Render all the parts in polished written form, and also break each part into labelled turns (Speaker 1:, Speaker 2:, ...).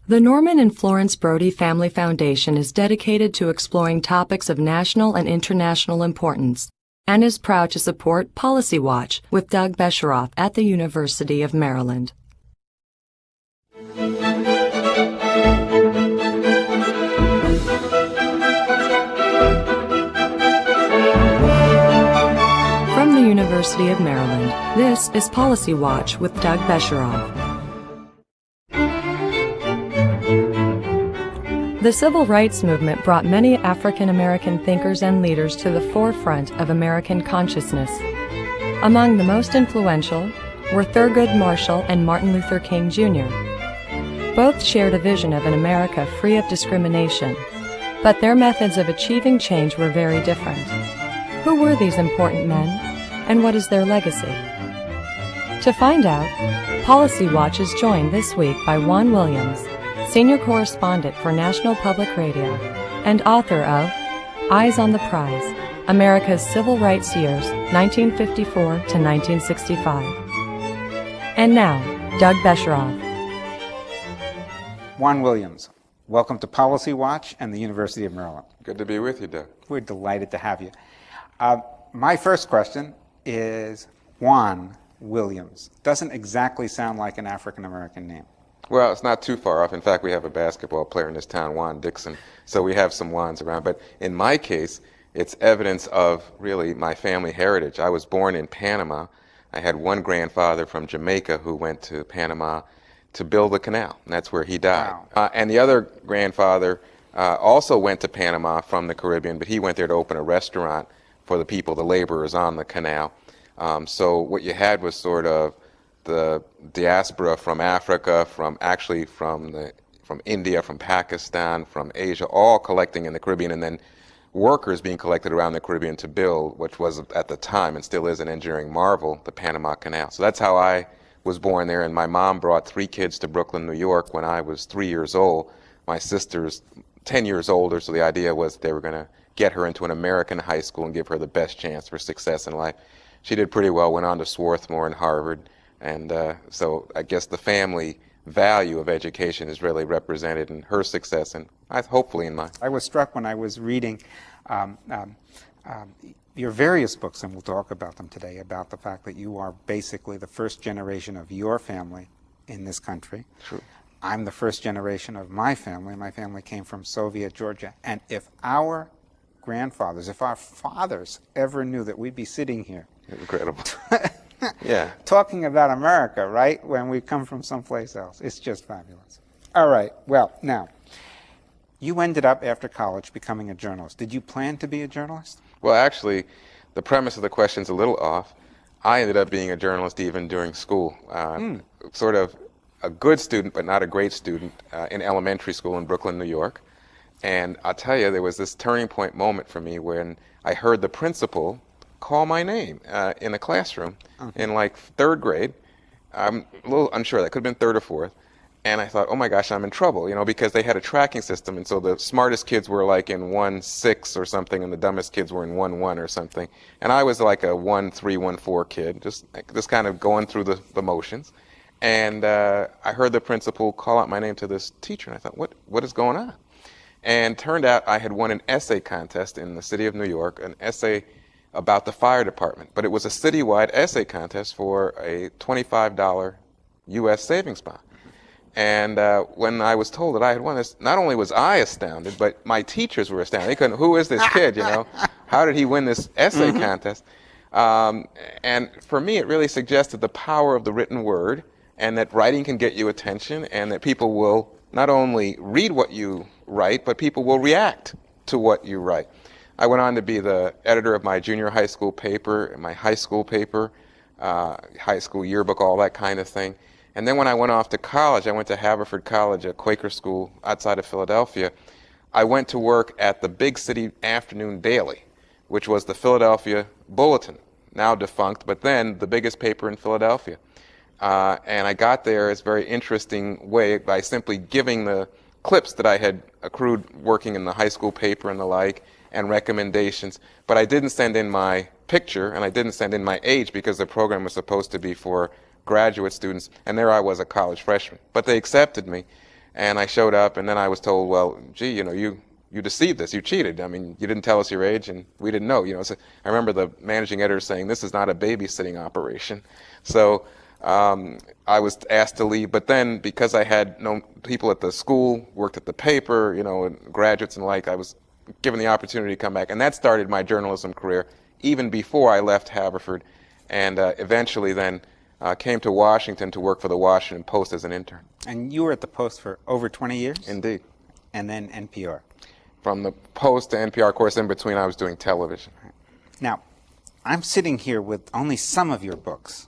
Speaker 1: The Norman and Florence Brody Family Foundation is dedicated to exploring topics of national and international importance and is proud to support Policy Watch with Doug Besheroff at the University of Maryland. From the University of Maryland, this is Policy Watch with Doug Besheroff. The Civil Rights Movement brought many African American thinkers and leaders to the forefront of American consciousness. Among the most influential were Thurgood Marshall and Martin Luther King Jr. Both shared a vision of an America free of discrimination, but their methods of achieving change were very different. Who were these important men, and what is their legacy? To find out, Policy Watch is joined this week by Juan Williams, Senior Correspondent for National Public Radio and author of Eyes on the Prize, America's Civil Rights Years, 1954 to 1965. And now, Doug Besheroff.
Speaker 2: Juan Williams, welcome to Policy Watch and the University of Maryland.
Speaker 3: Good to be with you, Doug.
Speaker 2: We're delighted to have you. My first question is Juan Williams. Doesn't exactly sound like an African-American name.
Speaker 3: Well, it's not too far off. In fact, we have a basketball player in this town, Juan Dixon, so we have some Juans around. But in my case, it's evidence of really my family heritage. I was born in Panama. I had one grandfather from Jamaica who went to Panama to build the canal, and that's where he died.
Speaker 2: Wow.
Speaker 3: And the other grandfather also went to Panama from the Caribbean, but he went there to open a restaurant for the people, the laborers on the canal. So what you had was sort of the diaspora from Africa, from India, from Pakistan, from Asia, all collecting in the Caribbean, and then workers being collected around the Caribbean to build, which was at the time and still is an engineering marvel, the Panama Canal. So that's how I was born there, and my mom brought 3 kids to Brooklyn, New York when I was 3 years old. My sister's 10 years older, so the idea was they were going to get her into an American high school and give her the best chance for success in life. She did pretty well, went on to Swarthmore and Harvard. And so I guess the family value of education is really represented in her success and hopefully in mine.
Speaker 2: I was struck when I was reading your various books, and we'll talk about them today, about the fact that you are basically the first generation of your family in this country.
Speaker 3: True.
Speaker 2: I'm the first generation of my family. My family came from Soviet Georgia. And if our grandfathers, if our fathers ever knew that we'd be sitting here
Speaker 3: Incredible. Yeah.
Speaker 2: talking about America, right, when we come from someplace else. It's just fabulous. All right. Well, now, you ended up after college becoming a journalist. Did you plan to be a journalist?
Speaker 3: Well, actually, the premise of the question's a little off. I ended up being a journalist even during school. Sort of a good student, but not a great student in elementary school in Brooklyn, New York. And I'll tell you, there was this turning point moment for me when I heard the principal call my name in a classroom in like 3rd grade. I'm a little unsure, that could have been 3rd or 4th. And I thought, oh my gosh, I'm in trouble, because they had a tracking system, and so the smartest kids were like in 1-6 or something, and the dumbest kids were in 1-1 or something. And I was like a 1-3, 1-4 kid, just kind of going through the motions. And I heard the principal call out my name to this teacher, and I thought, what is going on? And turned out I had won an essay contest in the city of New York, an essay about the fire department. But it was a citywide essay contest for a $25 U.S. savings bond. And when I was told that I had won this, not only was I astounded, but my teachers were astounded. They couldn't, who is this kid, How did he win this essay contest? And for me, it really suggested the power of the written word, and that writing can get you attention, and that people will not only read what you write, but people will react to what you write. I went on to be the editor of my junior high school paper, my high school paper, high school yearbook, all that kind of thing. And then when I went off to college, I went to Haverford College, a Quaker school outside of Philadelphia. I went to work at the Big City Afternoon Daily, which was the Philadelphia Bulletin, now defunct, but then the biggest paper in Philadelphia. And I got there as a very interesting way by simply giving the clips that I had accrued working in the high school paper and the like, and recommendations. But I didn't send in my picture, and I didn't send in my age, because the program was supposed to be for graduate students, and there I was, a college freshman. But they accepted me. And I showed up, and then I was told, well, gee, you deceived us, you cheated. I mean, you didn't tell us your age, and we didn't know. So I remember the managing editor saying, this is not a babysitting operation. So I was asked to leave, but then because I had known people at the school, worked at the paper, and graduates and the like, I was given the opportunity to come back, and that started my journalism career even before I left Haverford, and eventually then came to Washington to work for the Washington Post as an intern.
Speaker 2: And you were at the Post for over 20 years?
Speaker 3: Indeed.
Speaker 2: And then NPR.
Speaker 3: From the Post to NPR, of course, in between I was doing television.
Speaker 2: Now, I'm sitting here with only some of your books.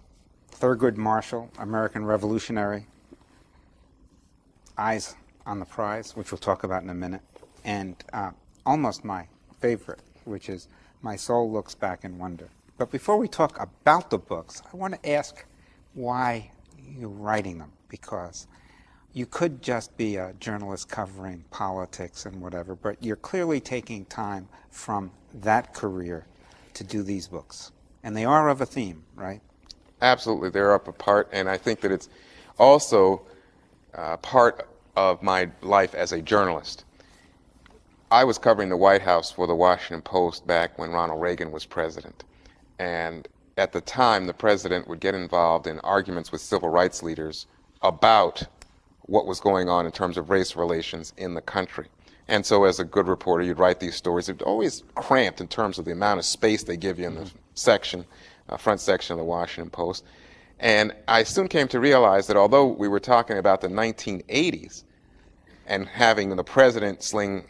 Speaker 2: Thurgood Marshall, American Revolutionary, Eyes on the Prize, which we'll talk about in a minute, and almost my favorite, which is My Soul Looks Back in Wonder. But before we talk about the books, I want to ask why you're writing them, because you could just be a journalist covering politics and whatever, but you're clearly taking time from that career to do these books. And they are of a theme, right?
Speaker 3: Absolutely, they're up apart, and I think that it's also part of my life as a journalist. I was covering the White House for the Washington Post back when Ronald Reagan was president. And at the time, the president would get involved in arguments with civil rights leaders about what was going on in terms of race relations in the country. And so as a good reporter, you'd write these stories. It's always cramped in terms of the amount of space they give you in the section, front section of the Washington Post. And I soon came to realize that although we were talking about the 1980s and having the president sling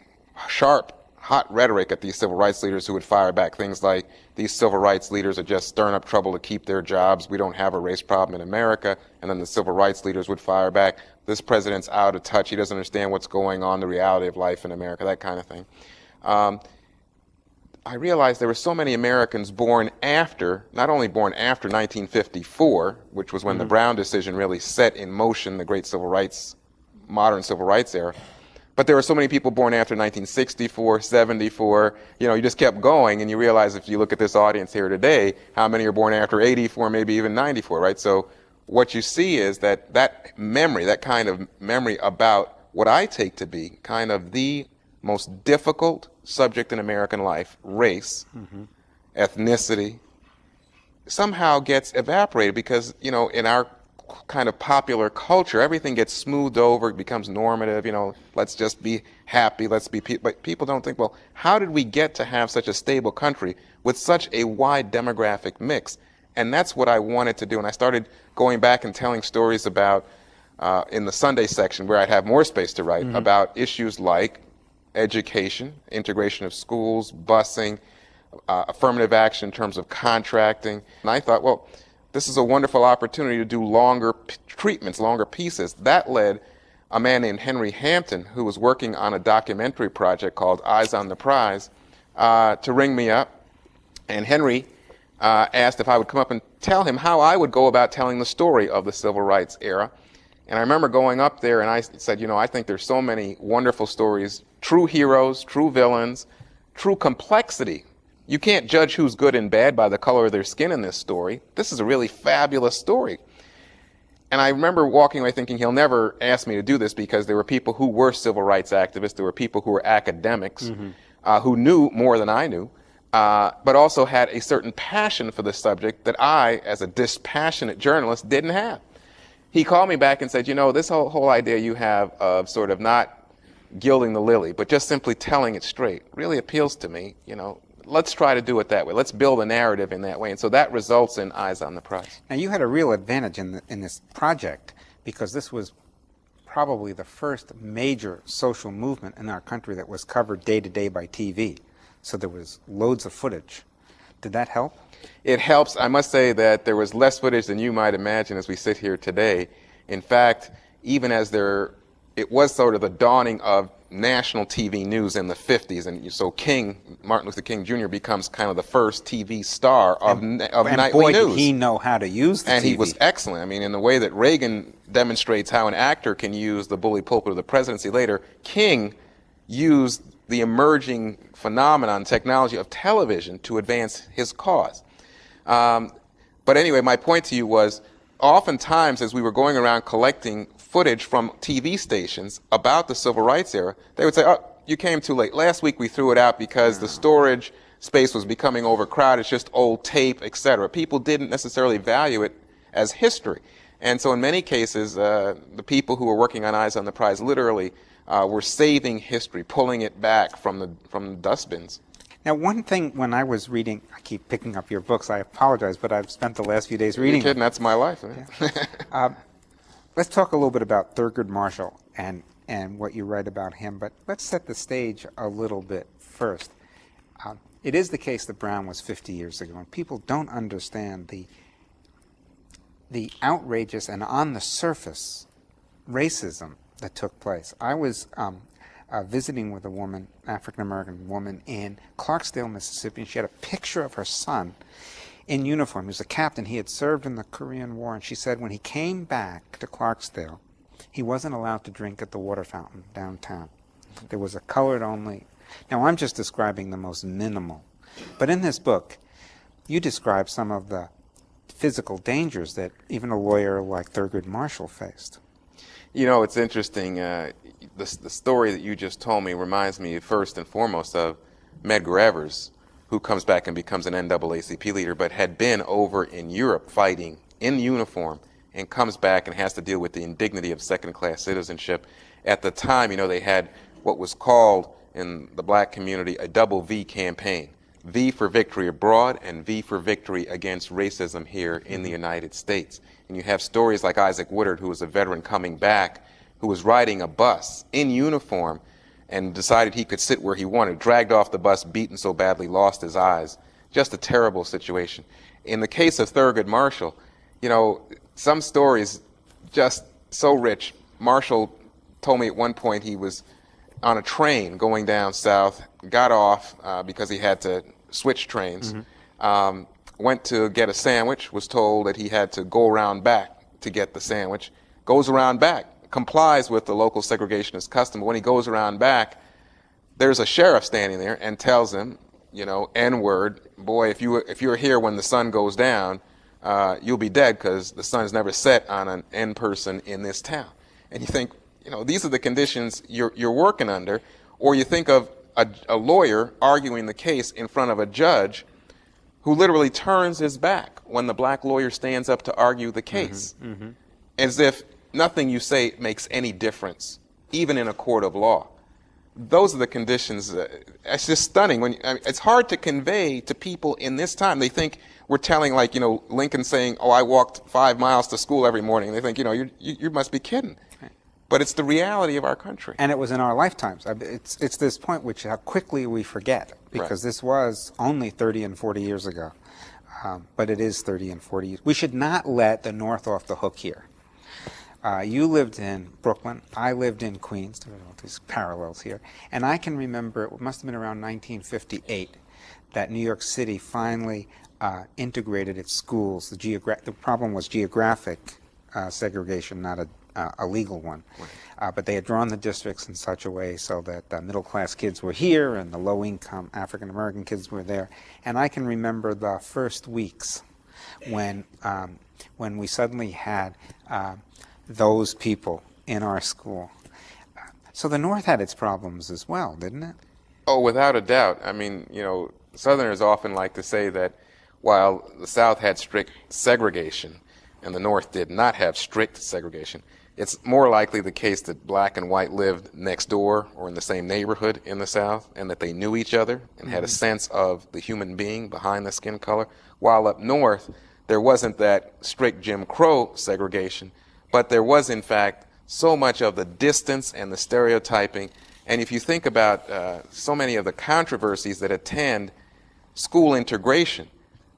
Speaker 3: sharp, hot rhetoric at these civil rights leaders who would fire back things like, these civil rights leaders are just stirring up trouble to keep their jobs, we don't have a race problem in America, and then the civil rights leaders would fire back, this president's out of touch, he doesn't understand what's going on, the reality of life in America, that kind of thing. I realized there were so many Americans born after, not only born after 1954, which was when the Brown decision really set in motion the great civil rights, modern civil rights era, but there were so many people born after 1964, 74, you just kept going, and you realize if you look at this audience here today, how many are born after 84, maybe even 94, right? So what you see is that memory, that kind of memory about what I take to be kind of the most difficult subject in American life, race, ethnicity, somehow gets evaporated because, in our kind of popular culture, everything gets smoothed over, it becomes normative, let's just be happy, but people don't think, well, how did we get to have such a stable country with such a wide demographic mix? And that's what I wanted to do. And I started going back and telling stories about, in the Sunday section where I'd have more space to write, about issues like education, integration of schools, busing, affirmative action in terms of contracting. And I thought, well, this is a wonderful opportunity to do longer treatments, longer pieces. That led a man named Henry Hampton, who was working on a documentary project called Eyes on the Prize, to ring me up. And Henry asked if I would come up and tell him how I would go about telling the story of the civil rights era. And I remember going up there and I said, I think there's so many wonderful stories, true heroes, true villains, true complexity. You can't judge who's good and bad by the color of their skin in this story. This is a really fabulous story. And I remember walking away thinking he'll never ask me to do this because there were people who were civil rights activists, there were people who were academics, who knew more than I knew, but also had a certain passion for the subject that I, as a dispassionate journalist, didn't have. He called me back and said, this whole idea you have of sort of not gilding the lily, but just simply telling it straight really appeals to me, Let's try to do it that way. Let's build a narrative in that way. And so that results in Eyes on the Prize.
Speaker 2: Now, you had a real advantage in this project because this was probably the first major social movement in our country that was covered day to day by TV. So there was loads of footage. Did that help?
Speaker 3: It helps. I must say that there was less footage than you might imagine as we sit here today. In fact, even as it was sort of the dawning of national TV news in the 50s, and so Martin Luther King Jr. becomes kind of the first TV star of nightly
Speaker 2: boy,
Speaker 3: news.
Speaker 2: Did he know how to use the
Speaker 3: and
Speaker 2: TV.
Speaker 3: He was excellent. I mean, in the way that Reagan demonstrates how an actor can use the bully pulpit of the presidency later, King used the emerging phenomenon, technology of television to advance his cause. But anyway, my point to you was, oftentimes as we were going around collecting footage from TV stations about the civil rights era, they would say, oh, you came too late. Last week we threw it out because the storage space was becoming overcrowded. It's just old tape, etc. People didn't necessarily value it as history. And so in many cases, the people who were working on Eyes on the Prize literally were saving history, pulling it back from the dustbins.
Speaker 2: Now, one thing when I was reading, I keep picking up your books, I apologize, but I've spent the last few days reading
Speaker 3: You're kidding, that's my life.
Speaker 2: Yeah. Let's talk a little bit about Thurgood Marshall and what you write about him, but let's set the stage a little bit first. It is the case that Brown was 50 years ago, and people don't understand the outrageous and on the surface racism that took place. I was visiting with a woman, African-American woman, in Clarksdale, Mississippi, and she had a picture of her son in uniform. He was a captain. He had served in the Korean War, and she said when he came back to Clarksdale, he wasn't allowed to drink at the water fountain downtown. There was a colored-only. Now, I'm just describing the most minimal. But in this book, you describe some of the physical dangers that even a lawyer like Thurgood Marshall faced.
Speaker 3: You know, it's interesting. The story that you just told me reminds me first and foremost of Medgar Evers, who comes back and becomes an NAACP leader, but had been over in Europe fighting in uniform and comes back and has to deal with the indignity of second-class citizenship. At the time, you know, they had what was called in the black community a double V campaign. V for victory abroad and V for victory against racism here in the United States. And you have stories like Isaac Woodard, who was a veteran coming back, who was riding a bus in uniform and decided he could sit where he wanted, dragged off the bus, beaten so badly, lost his eyes. Just a terrible situation. In the case of Thurgood Marshall, you know, some stories just so rich. Marshall told me at one point he was on a train going down south, got off because he had to switch trains, went to get a sandwich, was told that he had to go around back to get the sandwich, goes around back, complies with the local segregationist custom. But when he goes around back, there's a sheriff standing there and tells him, you know, N-word, boy, if you're here when the sun goes down, you'll be dead because the sun's never set on an N person in this town. And you think, you know, these are the conditions you're working under. Or you think of a lawyer arguing the case in front of a judge who literally turns his back when the black lawyer stands up to argue the case, as if nothing you say makes any difference, even in a court of law. Those are the conditions. It's just stunning. It's hard to convey to people in this time. They think we're telling, like, you know, Lincoln saying, "Oh, I walked 5 miles to school every morning." They think, you know, you must be kidding. But it's the reality of our country.
Speaker 2: And it was in our lifetimes. It's this point which how quickly we forget, because this was only 30 and 40 years ago. But it is 30 and 40 years. We should not let the North off the hook here. You lived in Brooklyn. I lived in Queens. There are all these parallels here. And I can remember, it must have been around 1958, that New York City finally integrated its schools. The problem was geographic segregation, not a legal one. But they had drawn the districts in such a way so that middle-class kids were here and the low-income African-American kids were there. And I can remember the first weeks when we suddenly had those people in our school. So the North had its problems as well, didn't it?
Speaker 3: Oh, without a doubt. I mean, you know, Southerners often like to say that while the South had strict segregation and the North did not have strict segregation, it's more likely the case that black and white lived next door or in the same neighborhood in the South, and that they knew each other and had a sense of the human being behind the skin color. While up north, there wasn't that strict Jim Crow segregation, but there was, in fact, so much of the distance and the stereotyping. And if you think about so many of the controversies that attend school integration,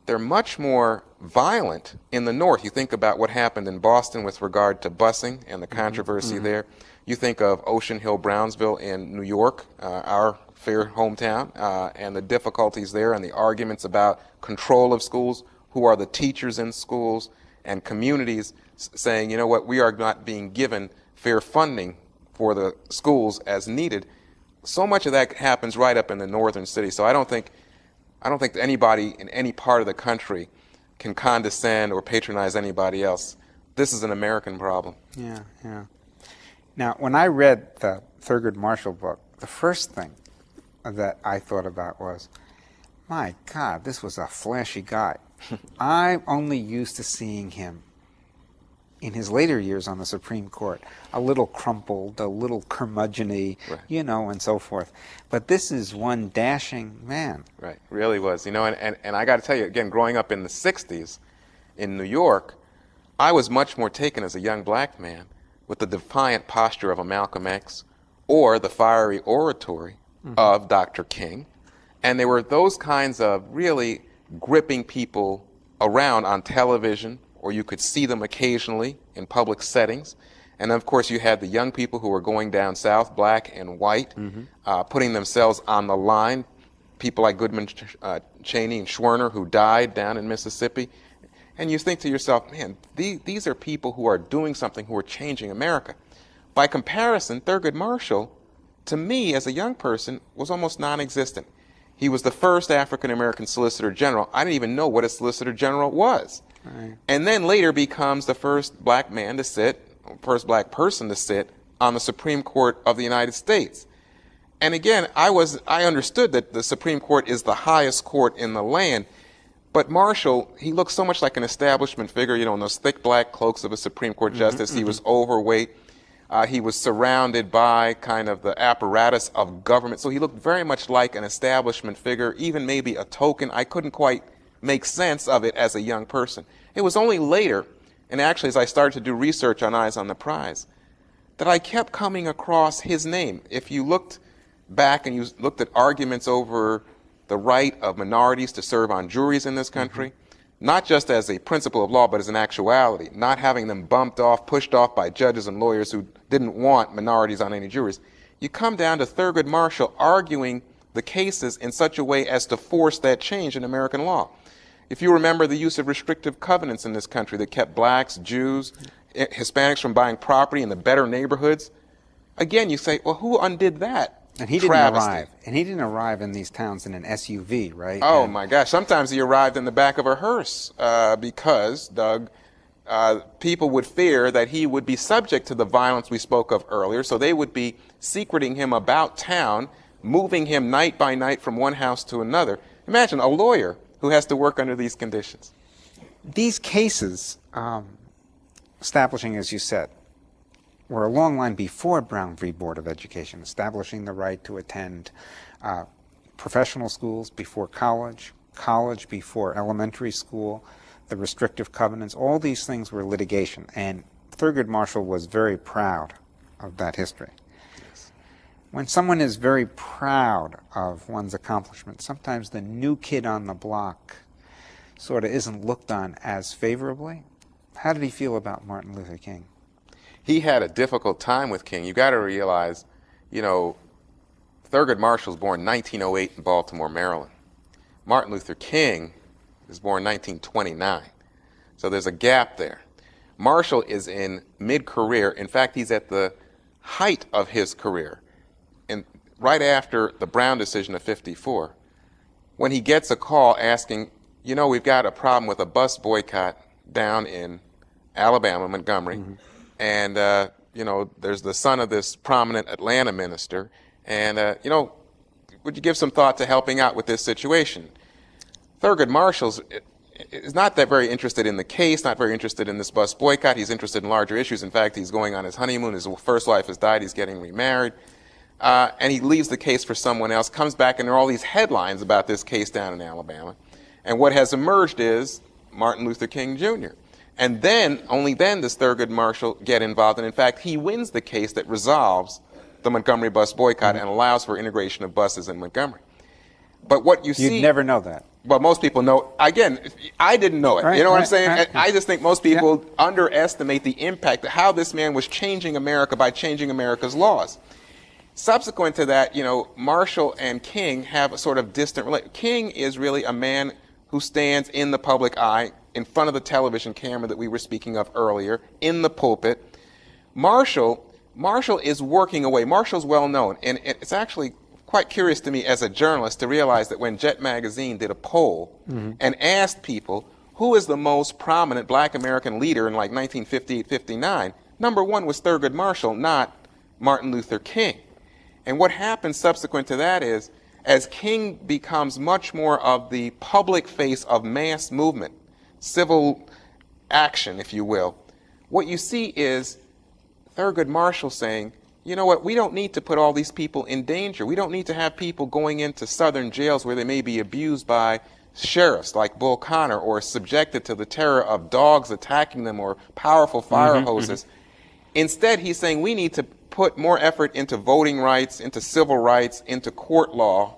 Speaker 3: they're much more violent in the North. You think about what happened in Boston with regard to busing and the controversy there. You think of Ocean Hill, Brownsville in New York, our fair hometown, and the difficulties there and the arguments about control of schools, who are the teachers in schools, and communities saying, you know what, we are not being given fair funding for the schools as needed. So much of that happens right up in the northern cities. So I don't think anybody in any part of the country can condescend or patronize anybody else. This is an American problem.
Speaker 2: Yeah, yeah. Now, when I read the Thurgood Marshall book, the first thing that I thought about was, my God, this was a flashy guy. I'm only used to seeing him in his later years on the Supreme Court, a little crumpled, a little curmudgeon-y,
Speaker 3: Right.
Speaker 2: you know, and so forth. But this is one dashing man.
Speaker 3: Right, really was. You know, and I got to tell you, again, growing up in the 60s in New York, I was much more taken as a young black man with the defiant posture of a Malcolm X or the fiery oratory of Dr. King. And there were those kinds of really gripping people around on television, or you could see them occasionally in public settings. And of course, you had the young people who were going down south, black and white, putting themselves on the line. People like Goodman, Cheney, and Schwerner, who died down in Mississippi. And you think to yourself, man, these are people who are doing something, who are changing America. By comparison, Thurgood Marshall, to me as a young person, was almost non-existent. He was the first African-American Solicitor General. I didn't even know what a Solicitor General was.
Speaker 2: Right.
Speaker 3: And then later becomes the first black man to sit, first black person to sit on the Supreme Court of the United States. And again, I understood that the Supreme Court is the highest court in the land, but Marshall, he looked so much like an establishment figure, you know, in those thick black cloaks of a Supreme Court justice. He was overweight. He was surrounded by kind of the apparatus of government. So he looked very much like an establishment figure, even maybe a token. I couldn't quite make sense of it as a young person. It was only later, and actually as I started to do research on Eyes on the Prize, that I kept coming across his name. If you looked back and you looked at arguments over the right of minorities to serve on juries in this country, not just as a principle of law, but as an actuality, not having them bumped off, pushed off by judges and lawyers who didn't want minorities on any juries, you come down to Thurgood Marshall arguing the cases in such a way as to force that change in American law. If you remember the use of restrictive covenants in this country that kept blacks, Jews, Hispanics from buying property in the better neighborhoods, again, you say, well, who undid that?
Speaker 2: And he didn't arrive. And he didn't arrive in these towns in an SUV, right?
Speaker 3: Oh,
Speaker 2: and
Speaker 3: my gosh. Sometimes he arrived in the back of a hearse because, Doug, people would fear that he would be subject to the violence we spoke of earlier, so they would be secreting him about town, moving him night by night from one house to another. Imagine a lawyer who has to work under these conditions.
Speaker 2: These cases, establishing, as you said, were a long line before Brown v. Board of Education, establishing the right to attend professional schools before college, college before elementary school, the restrictive covenants. All these things were litigation, and Thurgood Marshall was very proud of that history. When someone is very proud of one's accomplishments, sometimes the new kid on the block sort of isn't looked on as favorably. How did he feel about Martin Luther King?
Speaker 3: He had a difficult time with King. You got to realize, you know, Thurgood Marshall was born in 1908 in Baltimore, Maryland. Martin Luther King was born in 1929. So there's a gap there. Marshall is in mid-career. In fact, he's at the height of his career. And right after the Brown decision of '54, when he gets a call asking, you know, we've got a problem with a bus boycott down in Alabama, Montgomery, and, you know, there's the son of this prominent Atlanta minister, and, you know, would you give some thought to helping out with this situation? Thurgood Marshall is not that very interested in the case, not very interested in this bus boycott. He's interested in larger issues. In fact, he's going on his honeymoon. His first wife has died. He's getting remarried. And he leaves the case for someone else, comes back, and there are all these headlines about this case down in Alabama. And what has emerged is Martin Luther King Jr. And then, only then, does Thurgood Marshall get involved. And in fact, he wins the case that resolves the Montgomery bus boycott and allows for integration of buses in Montgomery. But what you see...
Speaker 2: You'd never know that.
Speaker 3: Well, most people know. Again, I didn't know it.
Speaker 2: Right,
Speaker 3: you know what I'm
Speaker 2: right,
Speaker 3: saying?
Speaker 2: right.
Speaker 3: I just think most people underestimate the impact of how this man was changing America by changing America's laws. Subsequent to that, you know, Marshall and King have a sort of distant relationship. King is really a man who stands in the public eye, in front of the television camera that we were speaking of earlier, in the pulpit. Marshall is working away. Marshall's well known, and it's actually quite curious to me as a journalist to realize that when Jet Magazine did a poll and asked people who is the most prominent black American leader in like 1958-59, number one was Thurgood Marshall, not Martin Luther King. And what happens subsequent to that is, as King becomes much more of the public face of mass movement, civil action, if you will, what you see is Thurgood Marshall saying, you know what, we don't need to put all these people in danger. We don't need to have people going into southern jails where they may be abused by sheriffs like Bull Connor or subjected to the terror of dogs attacking them or powerful fire hoses. Instead, he's saying we need to put more effort into voting rights, into civil rights, into court law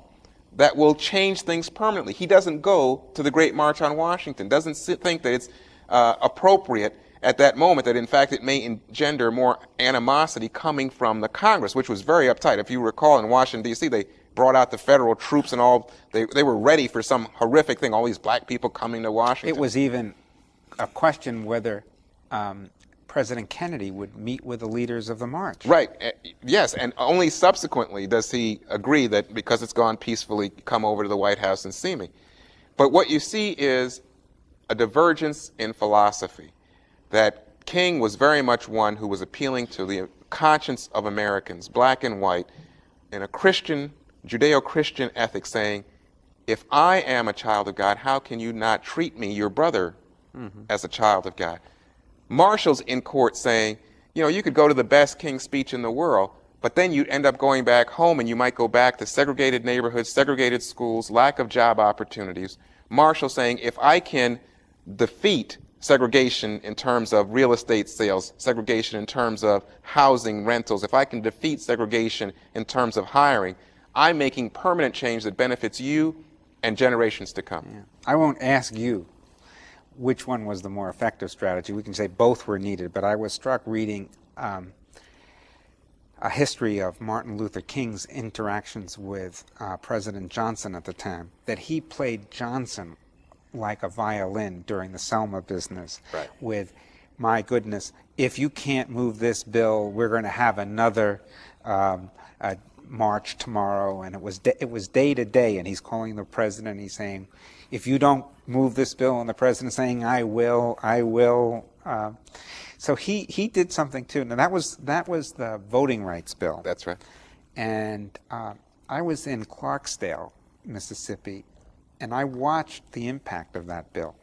Speaker 3: that will change things permanently. He doesn't go to the Great March on Washington, doesn't think that it's appropriate at that moment, that in fact it may engender more animosity coming from the Congress, which was very uptight. If you recall, in Washington, D.C., they brought out the federal troops and all. They were ready for some horrific thing, all these black people coming to Washington.
Speaker 2: It was even a question whether President Kennedy would meet with the leaders of the march.
Speaker 3: Right. Yes, and only subsequently does he agree that because it's gone peacefully, come over to the White House and see me. But what you see is a divergence in philosophy, that King was very much one who was appealing to the conscience of Americans, black and white, in a Christian, Judeo-Christian ethic, saying, if I am a child of God, how can you not treat me, your brother, as a child of God? Marshall's in court saying, you know, you could go to the best King speech in the world, but then you'd end up going back home and you might go back to segregated neighborhoods, segregated schools, lack of job opportunities. Marshall saying, if I can defeat segregation in terms of real estate sales, segregation in terms of housing rentals, if I can defeat segregation in terms of hiring, I'm making permanent change that benefits you and generations to come.
Speaker 2: Yeah. I won't ask you which one was the more effective strategy. We can say both were needed, but I was struck reading a history of Martin Luther King's interactions with President Johnson at the time, that he played Johnson like a violin during the Selma business.
Speaker 3: Right.
Speaker 2: With, my goodness, if you can't move this bill, we're going to have another march tomorrow. And it was day to day, and he's calling the president, he's saying, if you don't move this bill, and the president saying, I will. So he did something too. Now that was the voting rights bill.
Speaker 3: That's right.
Speaker 2: And I was in Clarksdale, Mississippi, and I watched the impact of that bill.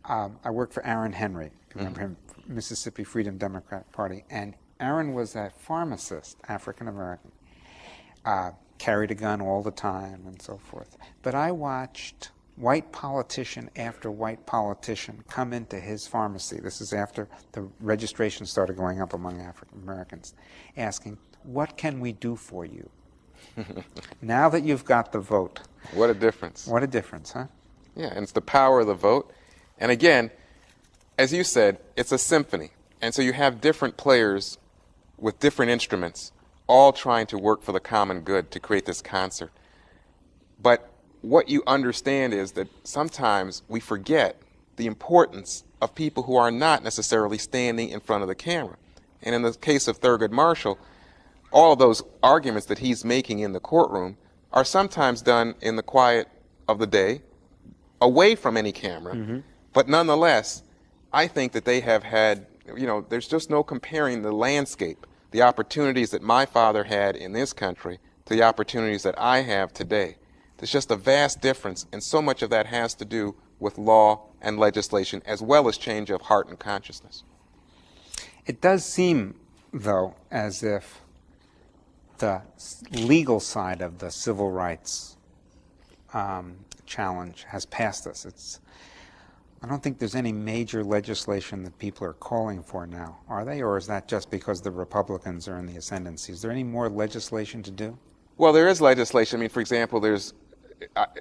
Speaker 2: I worked for Aaron Henry, if you remember him, Mississippi Freedom Democratic Party, and Aaron was a pharmacist, African American, carried a gun all the time and so forth. But I watched white politician after white politician come into his pharmacy. This is after the registration started going up among African Americans, asking, what can we do for you? Now that you've got the vote.
Speaker 3: What a difference.
Speaker 2: What a difference, huh?
Speaker 3: Yeah, and it's the power of the vote. And again, as you said, it's a symphony. And so you have different players with different instruments, all trying to work for the common good to create this concert. But what you understand is that sometimes we forget the importance of people who are not necessarily standing in front of the camera. And in the case of Thurgood Marshall, all of those arguments that he's making in the courtroom are sometimes done in the quiet of the day, away from any camera. But nonetheless, I think that they have had, you know, there's just no comparing the landscape, the opportunities that my father had in this country to the opportunities that I have today. There's just a vast difference, and so much of that has to do with law and legislation, as well as change of heart and consciousness.
Speaker 2: It does seem, though, as if the legal side of the civil rights challenge has passed us. I don't think there's any major legislation that people are calling for now, are they? Or is that just because the Republicans are in the ascendancy? Is there any more legislation to do?
Speaker 3: Well, there is legislation. I mean, for example,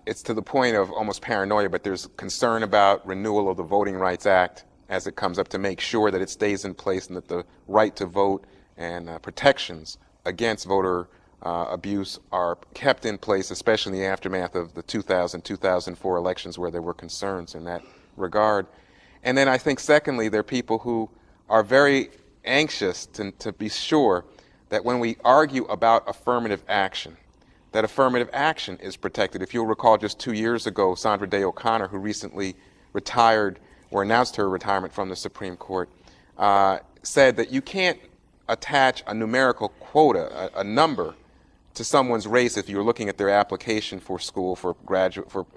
Speaker 3: it's to the point of almost paranoia, but there's concern about renewal of the Voting Rights Act as it comes up to make sure that it stays in place and that the right to vote and protections against voter abuse are kept in place, especially in the aftermath of the 2000-2004 elections where there were concerns in that regard. And then I think secondly, there are people who are very anxious to be sure that when we argue about affirmative action, that affirmative action is protected. If you'll recall, just 2 years ago, Sandra Day O'Connor, who recently retired or announced her retirement from the Supreme Court, said that you can't attach a numerical quota, a number, to someone's race if you're looking at their application for school, for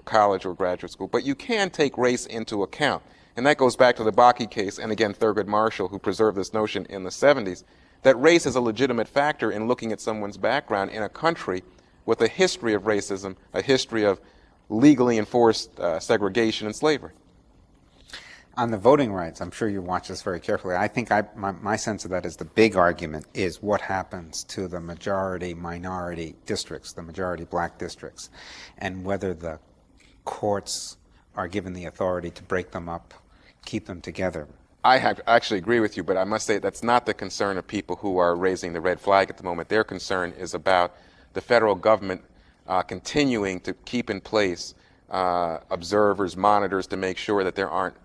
Speaker 3: college or graduate school, but you can take race into account. And that goes back to the Bakke case, and again, Thurgood Marshall, who preserved this notion in the 70s, that race is a legitimate factor in looking at someone's background in a country with a history of racism, a history of legally enforced segregation and slavery.
Speaker 2: On the voting rights, I'm sure you watch this very carefully. I think my sense of that is the big argument is what happens to the majority-minority districts, the majority black districts, and whether the courts are given the authority to break them up, keep them together.
Speaker 3: I actually agree with you, but I must say that's not the concern of people who are raising the red flag at the moment. Their concern is about the federal government continuing to keep in place observers, monitors, to make sure that there aren't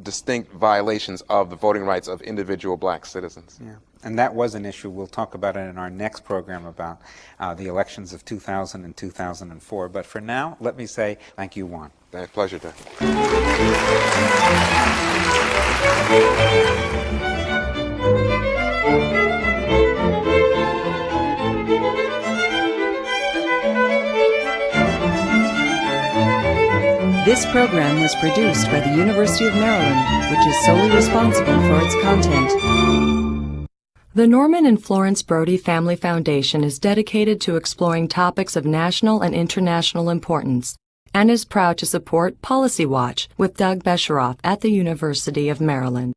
Speaker 3: distinct violations of the voting rights of individual black citizens.
Speaker 2: Yeah, and that was an issue. We'll talk about it in our next program about the elections of 2000 and 2004. But for now, let me say thank you, Juan.
Speaker 3: Pleasure, Doug.
Speaker 4: This program was produced by the University of Maryland, which is solely responsible for its content.
Speaker 1: The Norman and Florence Brody Family Foundation is dedicated to exploring topics of national and international importance and is proud to support Policy Watch with Doug Besheroff at the University of Maryland.